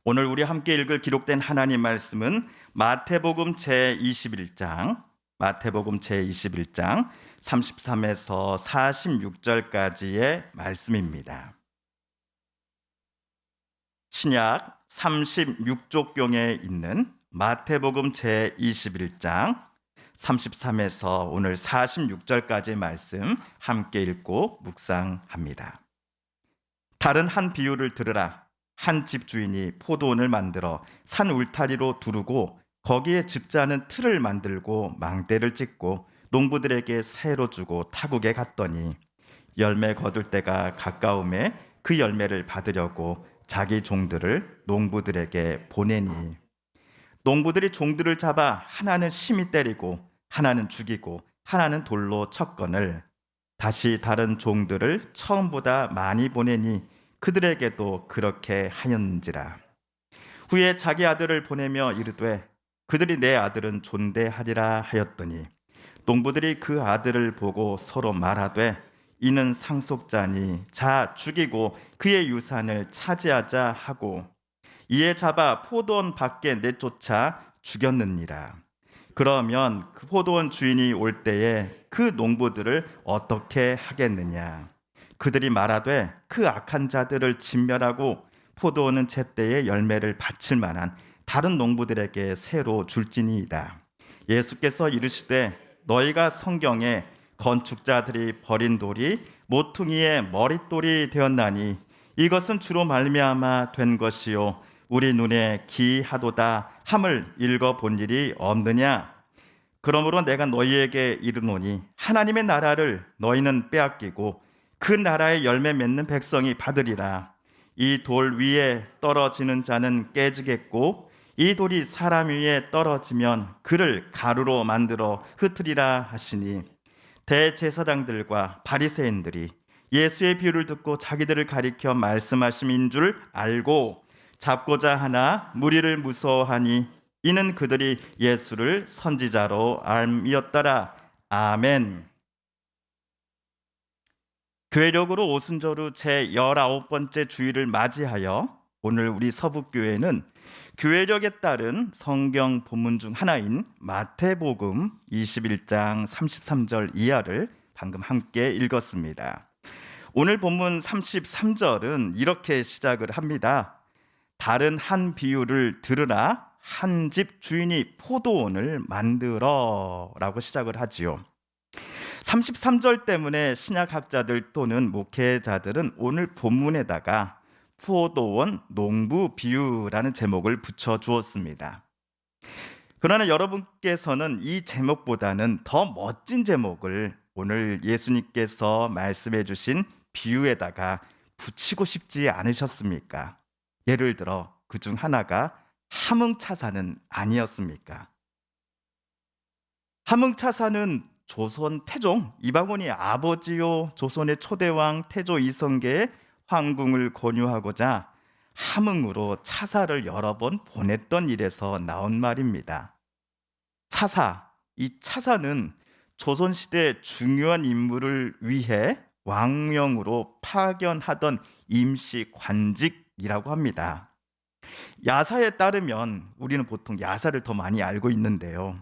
오늘 우리 함께 읽을 기록된 하나님 말씀은 마태복음 제21장 33에서 46절까지의 말씀입니다. 신약 36족경에 있는 마태복음 제21장 33에서 오늘 46절까지의 말씀 함께 읽고 묵상합니다. 다른 한 비유를 들으라. 한 집주인이 포도원을 만들어 산 울타리로 두르고 거기에 즙자는 틀을 만들고 망대를 짓고 농부들에게 새로 주고 타국에 갔더니 열매 거둘 때가 가까움에 그 열매를 받으려고 자기 종들을 농부들에게 보내니 농부들이 종들을 잡아 하나는 심히 때리고 하나는 죽이고 하나는 돌로 쳤거늘 다시 다른 종들을 처음보다 많이 보내니 그들에게도 그렇게 하였는지라. 후에 자기 아들을 보내며 이르되 그들이 내 아들은 존대하리라 하였더니 농부들이 그 아들을 보고 서로 말하되 이는 상속자니 자 죽이고 그의 유산을 차지하자 하고 이에 잡아 포도원 밖에 내쫓아 죽였느니라. 그러면 그 포도원 주인이 올 때에 그 농부들을 어떻게 하겠느냐? 그들이 말하되 그 악한 자들을 진멸하고 포도원은 제때에 열매를 바칠 만한 다른 농부들에게 새로 줄지니이다. 예수께서 이르시되 너희가 성경에 건축자들이 버린 돌이 모퉁이의 머릿돌이 되었나니 이것은 주로 말미암아 된 것이요 우리 눈에 기하도다 함을 읽어본 일이 없느냐? 그러므로 내가 너희에게 이르노니 하나님의 나라를 너희는 빼앗기고 그 나라의 열매 맺는 백성이 받으리라. 이 돌 위에 떨어지는 자는 깨지겠고 이 돌이 사람 위에 떨어지면 그를 가루로 만들어 흩으리라 하시니 대제사장들과 바리새인들이 예수의 비유를 듣고 자기들을 가리켜 말씀하심인 줄 알고 잡고자 하나 무리를 무서워하니 이는 그들이 예수를 선지자로 알미었더라. 아멘. 교회력으로 오순절후 제19번째 주일을 맞이하여 오늘 우리 서북교회는 교회력에 따른 성경 본문 중 하나인 마태복음 21장 33절 이하를 방금 함께 읽었습니다. 오늘 본문 33절은 이렇게 시작을 합니다. 다른 한 비유를 들으라. 한 집 주인이 포도원을 만들어 라고 시작을 하지요. 33절 때문에 신약학자들 또는 목회자들은 오늘 본문에다가 포도원 농부 비유라는 제목을 붙여 주었습니다. 그러나 여러분께서는 이 제목보다는 더 멋진 제목을 오늘 예수님께서 말씀해 주신 비유에다가 붙이고 싶지 않으셨습니까? 예를 들어 그 중 하나가 함흥차사는 아니었습니까? 함흥차사는 조선 태종 이방원이 아버지요 조선의 초대왕 태조 이성계의 황궁을 권유하고자 함흥으로 차사를 여러 번 보냈던 일에서 나온 말입니다. 차사, 이 차사는 조선시대 중요한 인물을 위해 왕명으로 파견하던 임시 관직이라고 합니다. 야사에 따르면 우리는 보통 야사를 더 많이 알고 있는데요.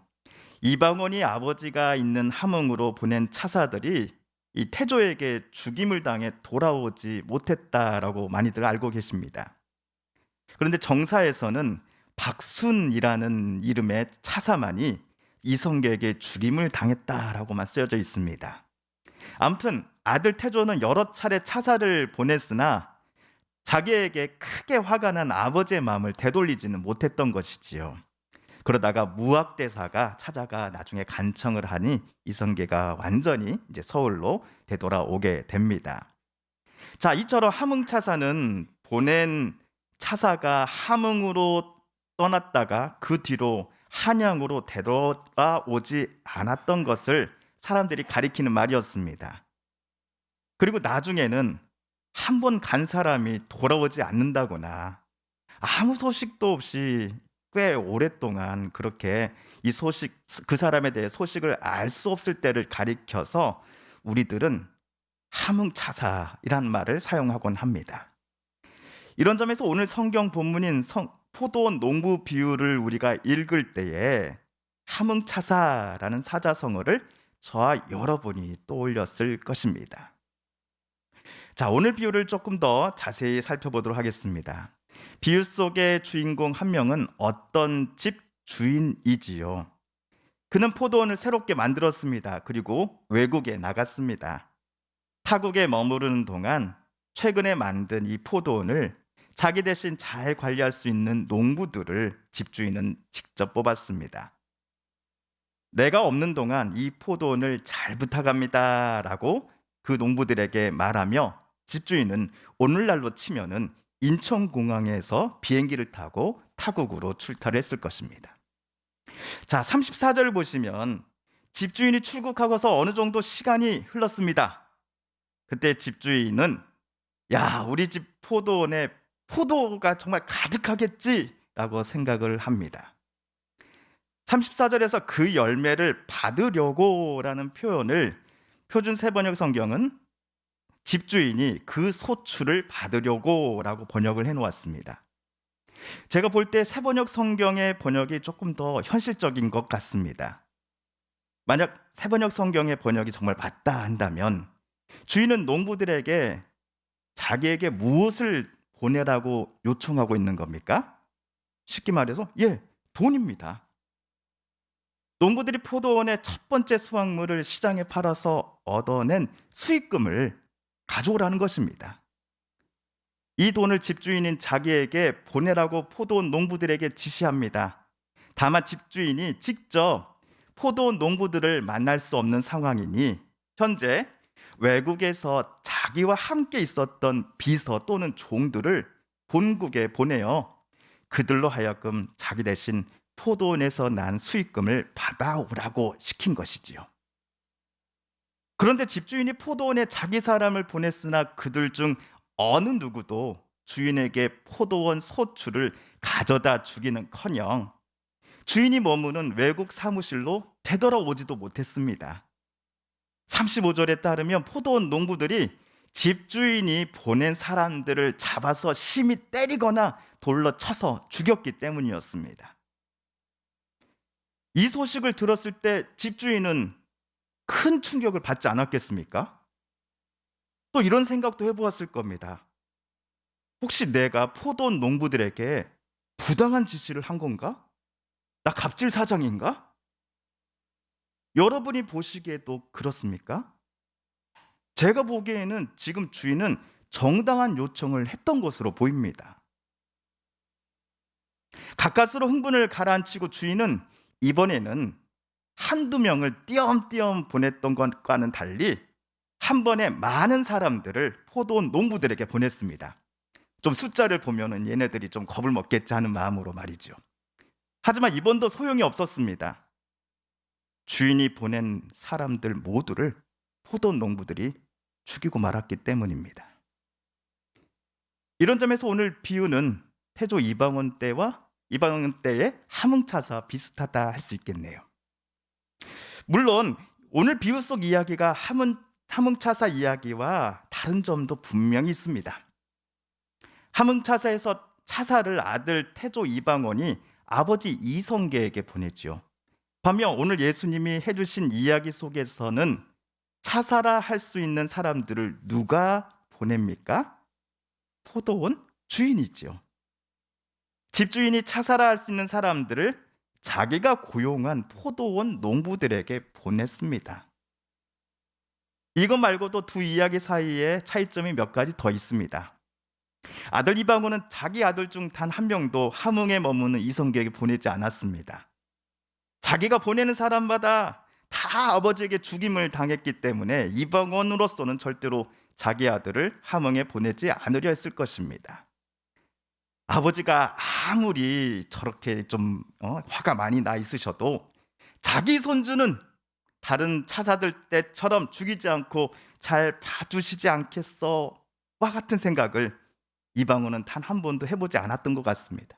이방원이 아버지가 있는 함흥으로 보낸 차사들이 이 태조에게 죽임을 당해 돌아오지 못했다라고 많이들 알고 계십니다. 그런데 정사에서는 박순이라는 이름의 차사만이 이성계에게 죽임을 당했다라고만 쓰여져 있습니다. 아무튼 아들 태조는 여러 차례 차사를 보냈으나 자기에게 크게 화가 난 아버지의 마음을 되돌리지는 못했던 것이지요. 그러다가 무학대사가 찾아가 나중에 간청을 하니 이성계가 완전히 이제 서울로 되돌아오게 됩니다. 자, 이처럼 함흥차사는 보낸 차사가 함흥으로 떠났다가 그 뒤로 한양으로 되돌아오지 않았던 것을 사람들이 가리키는 말이었습니다. 그리고 나중에는 한 번 간 사람이 돌아오지 않는다거나 아무 소식도 없이 꽤 오랫동안 그렇게 이 소식, 그 사람에 대해 소식을 알 수 없을 때를 가리켜서 우리들은 함흥차사이란 말을 사용하곤 합니다. 이런 점에서 오늘 성경 본문인 포도원 농부 비유를 우리가 읽을 때에 하뭉차사라는 사자성어를 저와 여러분이 떠올렸을 것입니다. 자, 오늘 비유를 조금 더 자세히 살펴보도록 하겠습니다. 비유 속의 주인공 한 명은 어떤 집 주인이지요. 그는 포도원을 새롭게 만들었습니다. 그리고 외국에 나갔습니다. 타국에 머무르는 동안 최근에 만든 이 포도원을 자기 대신 잘 관리할 수 있는 농부들을 집주인은 직접 뽑았습니다. 내가 없는 동안 이 포도원을 잘 부탁합니다 라고 그 농부들에게 말하며 집주인은 오늘날로 치면은 인천공항에서 비행기를 타고 타국으로 출타를 했을 것입니다. 자, 34절을 보시면 집주인이 출국하고서 어느 정도 시간이 흘렀습니다. 그때 집주인은 야, 우리 집 포도원에 포도가 정말 가득하겠지라고 생각을 합니다. 34절에서 그 열매를 받으려고라는 표현을 표준 세번역 성경은 집주인이 그 소출을 받으려고라고 번역을 해놓았습니다. 제가 볼 때 세번역 성경의 번역이 조금 더 현실적인 것 같습니다. 만약 세번역 성경의 번역이 정말 맞다 한다면 주인은 농부들에게 자기에게 무엇을 보내라고 요청하고 있는 겁니까? 쉽게 말해서 돈입니다. 농부들이 포도원의 첫 번째 수확물을 시장에 팔아서 얻어낸 수익금을 가져오라는 것입니다. 이 돈을 집주인인 자기에게 보내라고 포도원 농부들에게 지시합니다. 다만 집주인이 직접 포도원 농부들을 만날 수 없는 상황이니 현재 외국에서 자기와 함께 있었던 비서 또는 종들을 본국에 보내어 그들로 하여금 자기 대신 포도원에서 난 수익금을 받아오라고 시킨 것이지요. 그런데 집주인이 포도원에 자기 사람을 보냈으나 그들 중 어느 누구도 주인에게 포도원 소출을 가져다 주기는커녕 주인이 머무는 외국 사무실로 되돌아오지도 못했습니다. 35절에 따르면 포도원 농부들이 집주인이 보낸 사람들을 잡아서 심히 때리거나 돌로 쳐서 죽였기 때문이었습니다. 이 소식을 들었을 때 집주인은 큰 충격을 받지 않았겠습니까? 또 이런 생각도 해보았을 겁니다. 혹시 내가 포도원 농부들에게 부당한 지시를 한 건가? 나 갑질 사장인가? 여러분이 보시기에도 그렇습니까? 제가 보기에는 지금 주인은 정당한 요청을 했던 것으로 보입니다. 가까스로 흥분을 가라앉히고 주인은 이번에는 한두 명을 띄엄띄엄 보냈던 것과는 달리 한 번에 많은 사람들을 포도원 농부들에게 보냈습니다. 좀 숫자를 보면은 얘네들이 좀 겁을 먹겠지 하는 마음으로 말이죠. 하지만 이번도 소용이 없었습니다. 주인이 보낸 사람들 모두를 포도원 농부들이 죽이고 말았기 때문입니다. 이런 점에서 오늘 비유는 태조 이방원 때의 하뭉차사 비슷하다 할 수 있겠네요. 물론 오늘 비유 속 이야기가 하뭉차사 이야기와 다른 점도 분명히 있습니다. 하뭉차사에서 차사를 아들 태조 이방원이 아버지 이성계에게 보냈죠. 반면 오늘 예수님이 해주신 이야기 속에서는 차사라 할 수 있는 사람들을 누가 보냅니까? 포도원 주인이죠. 집주인이 차사라 할 수 있는 사람들을 자기가 고용한 포도원 농부들에게 보냈습니다. 이것 말고도 두 이야기 사이에 차이점이 몇 가지 더 있습니다. 아들 이방원은 자기 아들 중 단 한 명도 함흥에 머무는 이성계에게 보내지 않았습니다. 자기가 보내는 사람마다 다 아버지에게 죽임을 당했기 때문에 이방원으로서는 절대로 자기 아들을 함흥에 보내지 않으려 했을 것입니다. 아버지가 아무리 저렇게 좀 화가 많이 나 있으셔도 자기 손주는 다른 차사들 때처럼 죽이지 않고 잘 봐주시지 않겠어 와 같은 생각을 이방원은 단 한 번도 해보지 않았던 것 같습니다.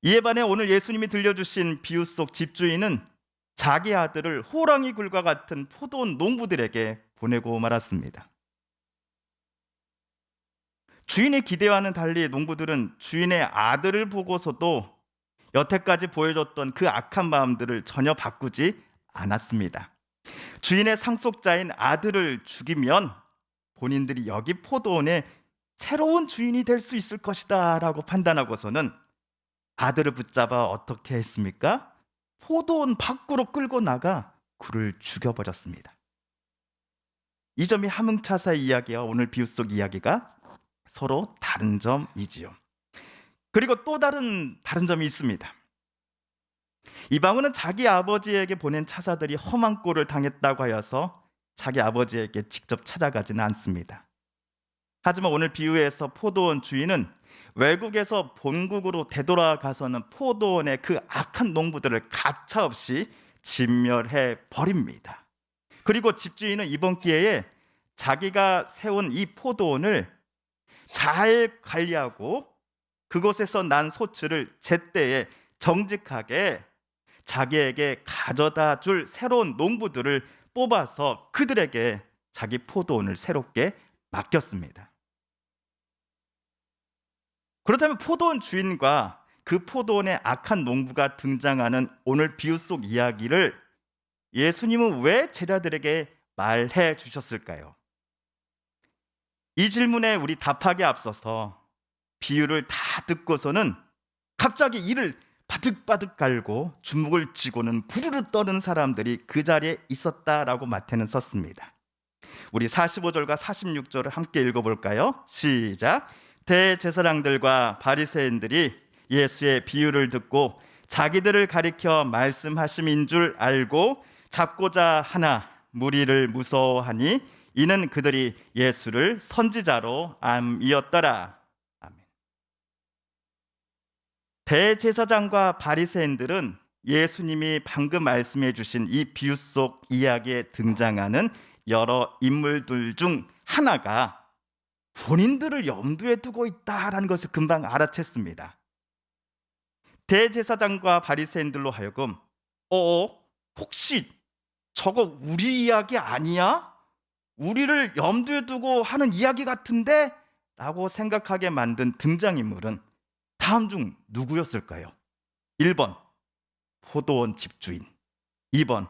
이에 반해 오늘 예수님이 들려주신 비유 속 집주인은 자기 아들을 호랑이 굴과 같은 포도원 농부들에게 보내고 말았습니다. 주인의 기대와는 달리 농부들은 주인의 아들을 보고서도 여태까지 보여줬던 그 악한 마음들을 전혀 바꾸지 않았습니다. 주인의 상속자인 아들을 죽이면 본인들이 여기 포도원의 새로운 주인이 될 수 있을 것이다 라고 판단하고서는 아들을 붙잡아 어떻게 했습니까? 포도원 밖으로 끌고 나가 그를 죽여버렸습니다. 이 점이 하문차사의 이야기와 오늘 비유 속 이야기가 서로 다른 점이지요. 그리고 또 다른 점이 있습니다. 이방원은 자기 아버지에게 보낸 차사들이 험한 꼴을 당했다고 하여서 자기 아버지에게 직접 찾아가지는 않습니다. 하지만 오늘 비유에서 포도원 주인은 외국에서 본국으로 되돌아가서는 포도원의 그 악한 농부들을 가차없이 진멸해 버립니다. 그리고 집주인은 이번 기회에 자기가 세운 이 포도원을 잘 관리하고 그곳에서 난 소출을 제때에 정직하게 자기에게 가져다 줄 새로운 농부들을 뽑아서 그들에게 자기 포도원을 새롭게 맡겼습니다. 그렇다면 포도원 주인과 그 포도원의 악한 농부가 등장하는 오늘 비유 속 이야기를 예수님은 왜 제자들에게 말해 주셨을까요? 이 질문에 우리 답하기에 앞서서 비유를 다 듣고서는 갑자기 이를 바득바득 갈고 주먹을 쥐고는 부르르 떠는 사람들이 그 자리에 있었다라고 마태는 썼습니다. 우리 45절과 46절을 함께 읽어볼까요? 시작. 대제사장들과 바리새인들이 예수의 비유를 듣고 자기들을 가리켜 말씀하심인 줄 알고 잡고자 하나 무리를 무서워하니 이는 그들이 예수를 선지자로 암이었더라. 아멘. 대제사장과 바리새인들은 예수님이 방금 말씀해 주신 이 비유 속 이야기에 등장하는 여러 인물들 중 하나가 본인들을 염두에 두고 있다라는 것을 금방 알아챘습니다. 대제사장과 바리새인들로 하여금 혹시 저거 우리 이야기 아니야? 우리를 염두에 두고 하는 이야기 같은데? 라고 생각하게 만든 등장인물은 다음 중 누구였을까요? 1번 포도원 집주인, 2번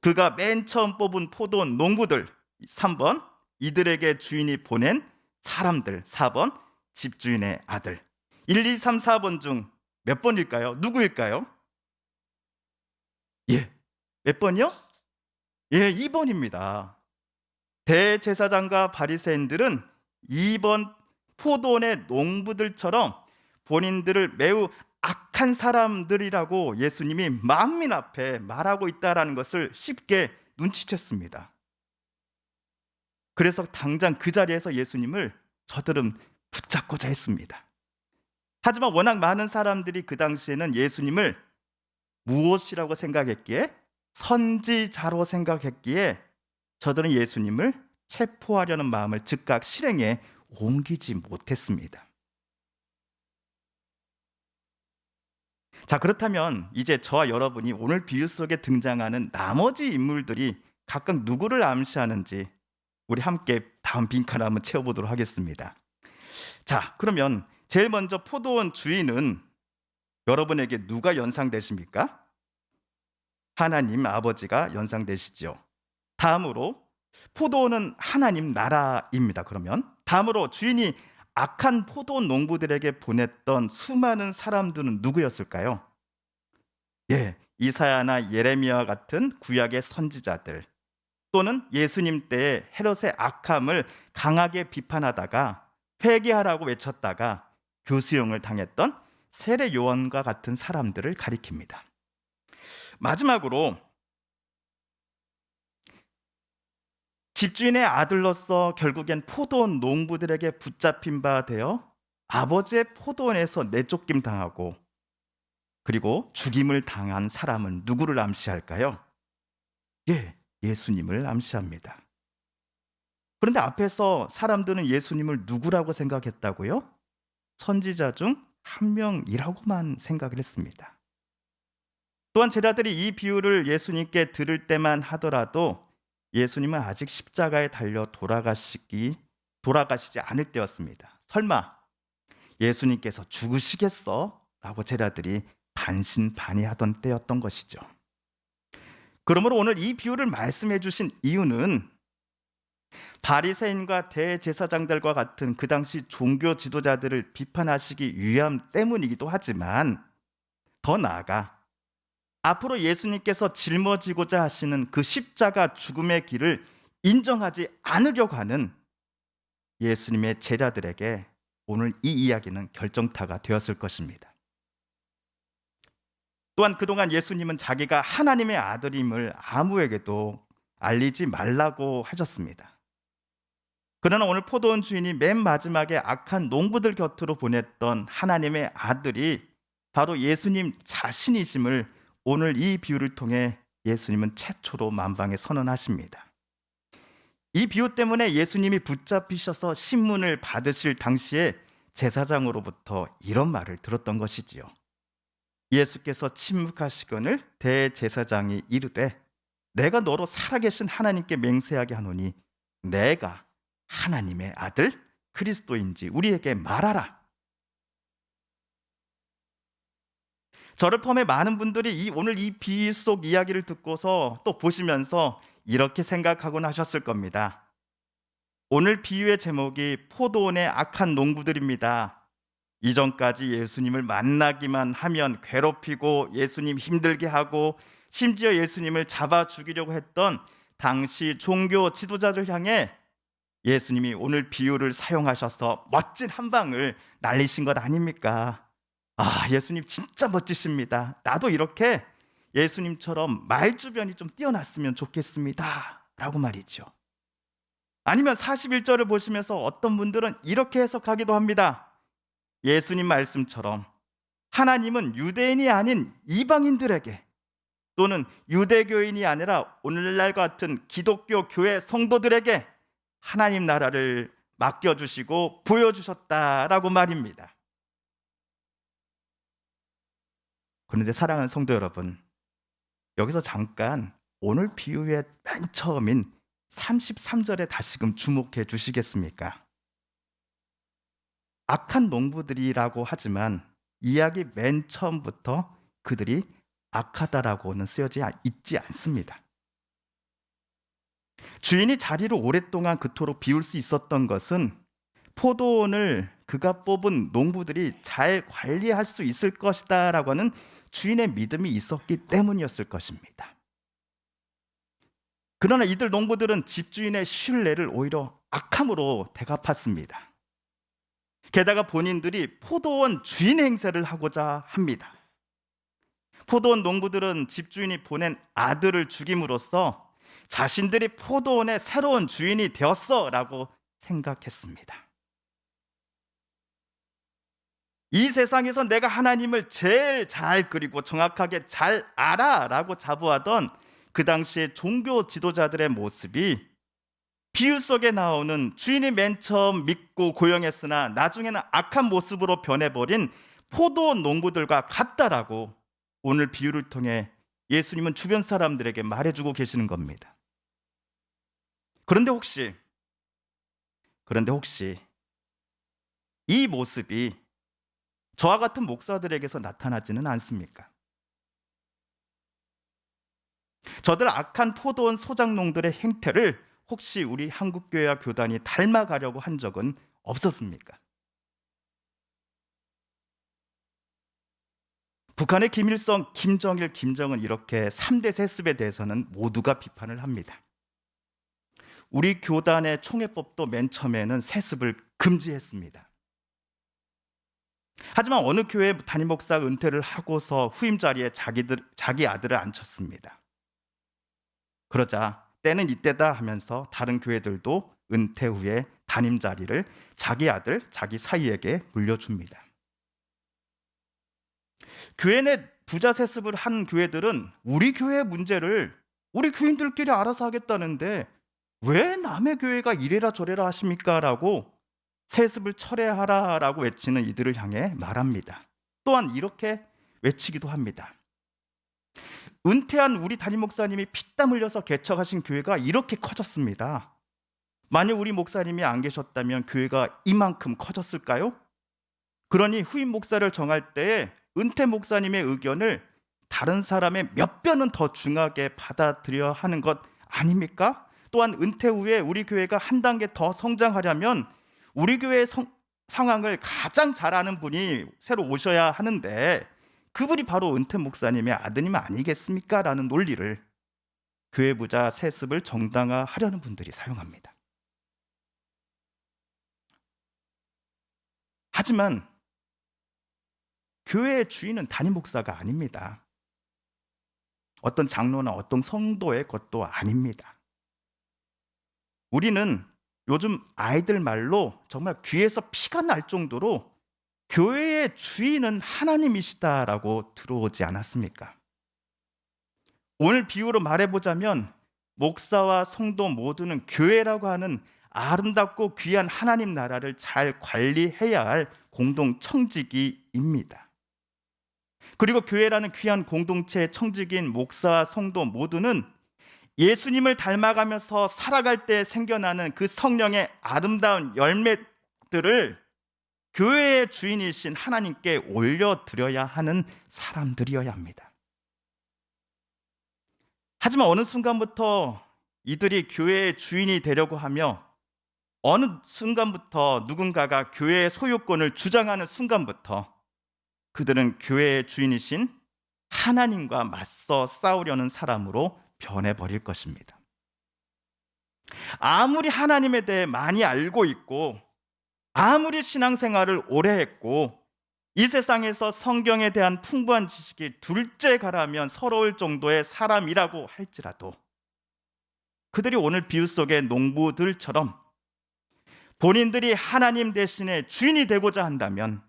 그가 맨 처음 뽑은 포도원 농부들, 3번 이들에게 주인이 보낸 사람들, 4번 집주인의 아들. 1, 2, 3, 4번 중 몇 번일까요? 누구일까요? 몇 번이요? 2번입니다. 대제사장과 바리새인들은 2번 포도원의 농부들처럼 본인들을 매우 악한 사람들이라고 예수님이 만민 앞에 말하고 있다는 것을 쉽게 눈치챘습니다. 그래서 당장 그 자리에서 예수님을 저들은 붙잡고자 했습니다. 하지만 워낙 많은 사람들이 그 당시에는 예수님을 무엇이라고 생각했기에, 선지자로 생각했기에 저들은 예수님을 체포하려는 마음을 즉각 실행에 옮기지 못했습니다. 자, 그렇다면 이제 저와 여러분이 오늘 비유 속에 등장하는 나머지 인물들이 각각 누구를 암시하는지 우리 함께 다음 빈칸을 한번 채워보도록 하겠습니다. 자, 그러면 제일 먼저 포도원 주인은 여러분에게 누가 연상되십니까? 하나님 아버지가 연상되시죠. 다음으로 포도원은 하나님 나라입니다. 그러면 다음으로 주인이 악한 포도원 농부들에게 보냈던 수많은 사람들은 누구였을까요? 이사야나 예레미야 같은 구약의 선지자들, 또는 예수님 때의 헤롯의 악함을 강하게 비판하다가 회개하라고 외쳤다가 교수형을 당했던 세례 요한과 같은 사람들을 가리킵니다. 마지막으로 집주인의 아들로서 결국엔 포도원 농부들에게 붙잡힌 바 되어 아버지의 포도원에서 내쫓김 당하고 그리고 죽임을 당한 사람은 누구를 암시할까요? 예수님을 암시합니다. 그런데 앞에서 사람들은 예수님을 누구라고 생각했다고요? 선지자 중 한 명이라고만 생각을 했습니다. 또한 제자들이 이 비유를 예수님께 들을 때만 하더라도 예수님은 아직 십자가에 달려 돌아가시기 돌아가시지 않을 때였습니다. 설마 예수님께서 죽으시겠어? 라고 제자들이 반신반의하던 때였던 것이죠. 그러므로 오늘 이 비유를 말씀해 주신 이유는 바리새인과 대제사장들과 같은 그 당시 종교 지도자들을 비판하시기 위함 때문이기도 하지만, 더 나아가 앞으로 예수님께서 짊어지고자 하시는 그 십자가 죽음의 길을 인정하지 않으려고 하는 예수님의 제자들에게 오늘 이 이야기는 결정타가 되었을 것입니다. 또한 그동안 예수님은 자기가 하나님의 아들임을 아무에게도 알리지 말라고 하셨습니다. 그러나 오늘 포도원 주인이 맨 마지막에 악한 농부들 곁으로 보냈던 하나님의 아들이 바로 예수님 자신이심을 오늘 이 비유를 통해 예수님은 최초로 만방에 선언하십니다. 이 비유 때문에 예수님이 붙잡히셔서 신문을 받으실 당시에 제사장으로부터 이런 말을 들었던 것이지요. 예수께서 침묵하시거늘 대제사장이 이르되 내가 너로 살아계신 하나님께 맹세하게 하노니 내가 하나님의 아들 그리스도인지 우리에게 말하라. 저를 포함해 많은 분들이 오늘 이 비유 속 이야기를 듣고서 또 보시면서 이렇게 생각하곤 하셨을 겁니다. 오늘 비유의 제목이 포도원의 악한 농부들입니다. 이전까지 예수님을 만나기만 하면 괴롭히고 예수님 힘들게 하고 심지어 예수님을 잡아 죽이려고 했던 당시 종교 지도자들 향해 예수님이 오늘 비유를 사용하셔서 멋진 한 방을 날리신 것 아닙니까? 아, 예수님 진짜 멋지십니다. 나도 이렇게 예수님처럼 말주변이 좀 뛰어났으면 좋겠습니다. 라고 말이죠. 아니면 41절을 보시면서 어떤 분들은 이렇게 해석하기도 합니다. 예수님 말씀처럼 하나님은 유대인이 아닌 이방인들에게 또는 유대교인이 아니라 오늘날 같은 기독교 교회 성도들에게 하나님 나라를 맡겨주시고 보여주셨다라고 말입니다. 그런데 사랑하는 성도 여러분, 여기서 잠깐 오늘 비유의 맨 처음인 33절에 다시금 주목해 주시겠습니까? 악한 농부들이라고 하지만 이야기 맨 처음부터 그들이 악하다라고는 쓰여져 있지 않습니다. 주인이 자리를 오랫동안 그토록 비울 수 있었던 것은 포도원을 그가 뽑은 농부들이 잘 관리할 수 있을 것이다 라고 하는 주인의 믿음이 있었기 때문이었을 것입니다. 그러나 이들 농부들은 집주인의 신뢰를 오히려 악함으로 대갚았습니다. 게다가 본인들이 포도원 주인 행세를 하고자 합니다. 포도원 농부들은 집주인이 보낸 아들을 죽임으로써 자신들이 포도원의 새로운 주인이 되었어라고 생각했습니다. 이 세상에서 내가 하나님을 제일 잘 그리고 정확하게 잘 알아라고 자부하던 그 당시의 종교 지도자들의 모습이 비유 속에 나오는 주인이 맨 처음 믿고 고용했으나 나중에는 악한 모습으로 변해버린 포도원 농부들과 같다라고 오늘 비유를 통해 예수님은 주변 사람들에게 말해주고 계시는 겁니다. 그런데 혹시 이 모습이 저와 같은 목사들에게서 나타나지는 않습니까? 저들 악한 포도원 소작농들의 행태를 혹시 우리 한국교회와 교단이 닮아가려고 한 적은 없었습니까? 북한의 김일성, 김정일, 김정은 이렇게 3대 세습에 대해서는 모두가 비판을 합니다. 우리 교단의 총회법도 맨 처음에는 세습을 금지했습니다. 하지만 어느 교회 담임 목사가 은퇴를 하고서 후임 자리에 자기 아들을 앉혔습니다. 그러자 때는 이때다 하면서 다른 교회들도 은퇴 후에 담임 자리를 자기 아들, 자기 사위에게 물려줍니다. 교회 내 부자 세습을 한 교회들은 우리 교회 문제를 우리 교인들끼리 알아서 하겠다는데 왜 남의 교회가 이래라 저래라 하십니까? 라고 세습을 철회하라 라고 외치는 이들을 향해 말합니다. 또한 이렇게 외치기도 합니다. 은퇴한 우리 담임 목사님이 피땀 흘려서 개척하신 교회가 이렇게 커졌습니다. 만약 우리 목사님이 안 계셨다면 교회가 이만큼 커졌을까요? 그러니 후임 목사를 정할 때에 은퇴 목사님의 의견을 다른 사람의 몇 배는 더 중하게 받아들여야 하는 것 아닙니까? 또한 은퇴 후에 우리 교회가 한 단계 더 성장하려면 우리 교회의 상황을 가장 잘 아는 분이 새로 오셔야 하는데 그분이 바로 은퇴 목사님의 아드님 아니겠습니까? 라는 논리를 교회 부자 세습을 정당화하려는 분들이 사용합니다. 하지만 교회의 주인은 담임 목사가 아닙니다. 어떤 장로나 어떤 성도의 것도 아닙니다. 우리는 요즘 아이들 말로 정말 귀에서 피가 날 정도로 교회의 주인은 하나님이시다라고 들어오지 않았습니까? 오늘 비유로 말해보자면 목사와 성도 모두는 교회라고 하는 아름답고 귀한 하나님 나라를 잘 관리해야 할 공동 청지기입니다. 그리고 교회라는 귀한 공동체의 청지기인 목사와 성도 모두는 예수님을 닮아가면서 살아갈 때 생겨나는 그 성령의 아름다운 열매들을 교회의 주인이신 하나님께 올려드려야 하는 사람들이어야 합니다. 하지만 어느 순간부터 이들이 교회의 주인이 되려고 하며 어느 순간부터 누군가가 교회의 소유권을 주장하는 순간부터 그들은 교회의 주인이신 하나님과 맞서 싸우려는 사람으로 변해버릴 것입니다. 아무리 하나님에 대해 많이 알고 있고 아무리 신앙생활을 오래 했고 이 세상에서 성경에 대한 풍부한 지식이 둘째 가라면 서러울 정도의 사람이라고 할지라도 그들이 오늘 비유 속의 농부들처럼 본인들이 하나님 대신에 주인이 되고자 한다면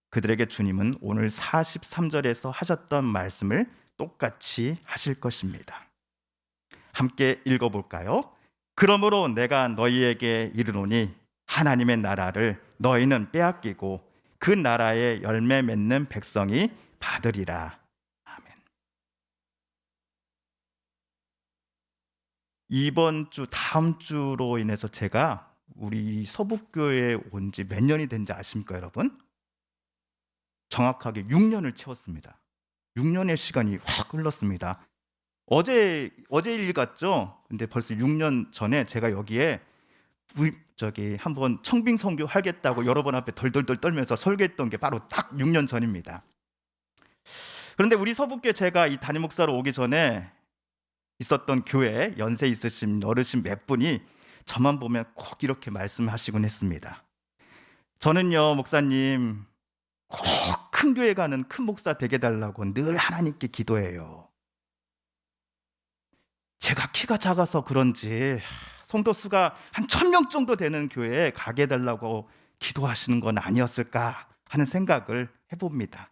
그들에게 주님은 오늘 43절에서 하셨던 말씀을 똑같이 하실 것입니다. 함께 읽어볼까요? 그러므로 내가 너희에게 이르노니 하나님의 나라를 너희는 빼앗기고 그 나라의 열매 맺는 백성이 받으리라. 아멘. 이번 주 다음 주로 인해서 제가 우리 서북교회에 온 지 몇 년이 된지 아십니까, 여러분? 정확하게 6년을 채웠습니다. 6년의 시간이 확 흘렀습니다. 어제 일 같죠? 근데 벌써 6년 전에 제가 여기에 한번 청빙 선교 하겠다고 여러 번 앞에 덜덜덜 떨면서 설교했던 게 바로 딱 6년 전입니다. 그런데 우리 서북교회 제가 이 담임 목사로 오기 전에 있었던 교회 연세 있으신 어르신 몇 분이 저만 보면 꼭 이렇게 말씀하시곤 했습니다. 저는요, 목사님, 꼭 큰 교회 가는 큰 목사 되게 달라고 늘 하나님께 기도해요. 제가 키가 작아서 그런지 성도 수가 한 1000명 정도 되는 교회에 가게 해달라고 기도하시는 건 아니었을까 하는 생각을 해봅니다.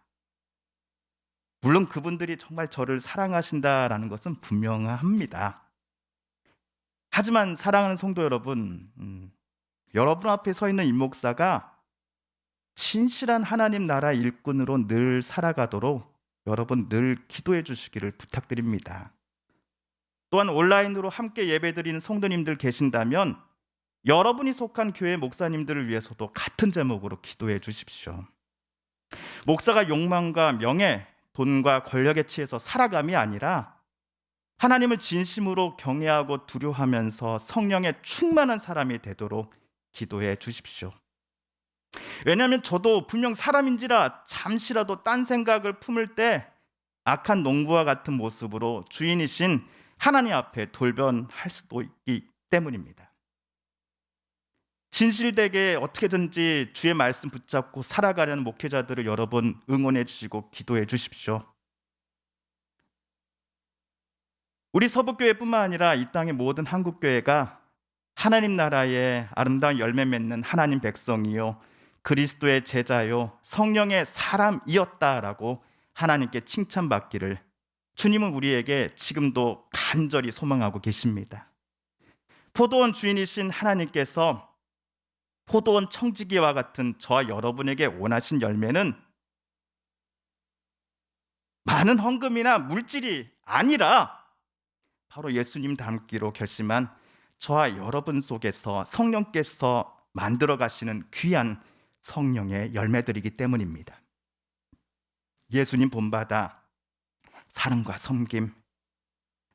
물론 그분들이 정말 저를 사랑하신다라는 것은 분명합니다. 하지만 사랑하는 성도 여러분, 여러분 앞에 서 있는 임 목사가 진실한 하나님 나라 일꾼으로 늘 살아가도록 여러분 늘 기도해 주시기를 부탁드립니다. 또한 온라인으로 함께 예배드리는 성도님들 계신다면 여러분이 속한 교회 목사님들을 위해서도 같은 제목으로 기도해 주십시오. 목사가 욕망과 명예, 돈과 권력에 취해서 살아감이 아니라 하나님을 진심으로 경외하고 두려워하면서 성령에 충만한 사람이 되도록 기도해 주십시오. 왜냐하면 저도 분명 사람인지라 잠시라도 딴 생각을 품을 때 악한 농부와 같은 모습으로 주인이신 하나님 앞에 돌변할 수도 있기 때문입니다. 진실되게 어떻게든지 주의 말씀 붙잡고 살아가려는 목회자들을 여러분 응원해 주시고 기도해 주십시오. 우리 서북교회뿐만 아니라 이 땅의 모든 한국교회가 하나님 나라의 아름다운 열매 맺는 하나님 백성이요 그리스도의 제자요 성령의 사람이었다라고 하나님께 칭찬받기를 주님은 우리에게 지금도 간절히 소망하고 계십니다. 포도원 주인이신 하나님께서 포도원 청지기와 같은 저와 여러분에게 원하신 열매는 많은 헌금이나 물질이 아니라 바로 예수님 닮기로 결심한 저와 여러분 속에서 성령께서 만들어 가시는 귀한 성령의 열매들이기 때문입니다. 예수님 본받아 사랑과 섬김,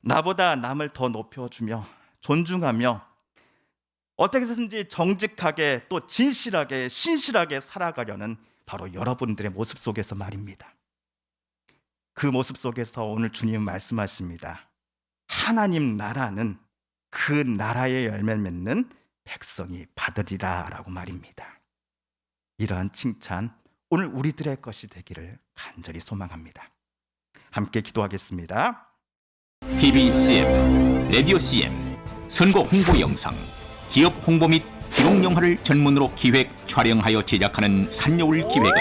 나보다 남을 더 높여주며 존중하며 어떻게든지 정직하게 또 진실하게 신실하게 살아가려는 바로 여러분들의 모습 속에서 말입니다. 그 모습 속에서 오늘 주님은 말씀하십니다. 하나님 나라는 그 나라의 열매를 맺는 백성이 받으리라 라고 말입니다. 이러한 칭찬 오늘 우리들의 것이 되기를 간절히 소망합니다. 함께 기도하겠습니다. TV CF, 라디오 CM, 선거 홍보 영상, 기업 홍보 및 기록 영화를 전문으로 기획, 촬영하여 제작하는 산여울 기획은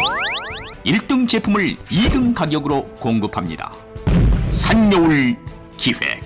1등 제품을 2등 가격으로 공급합니다. 산여울 기획.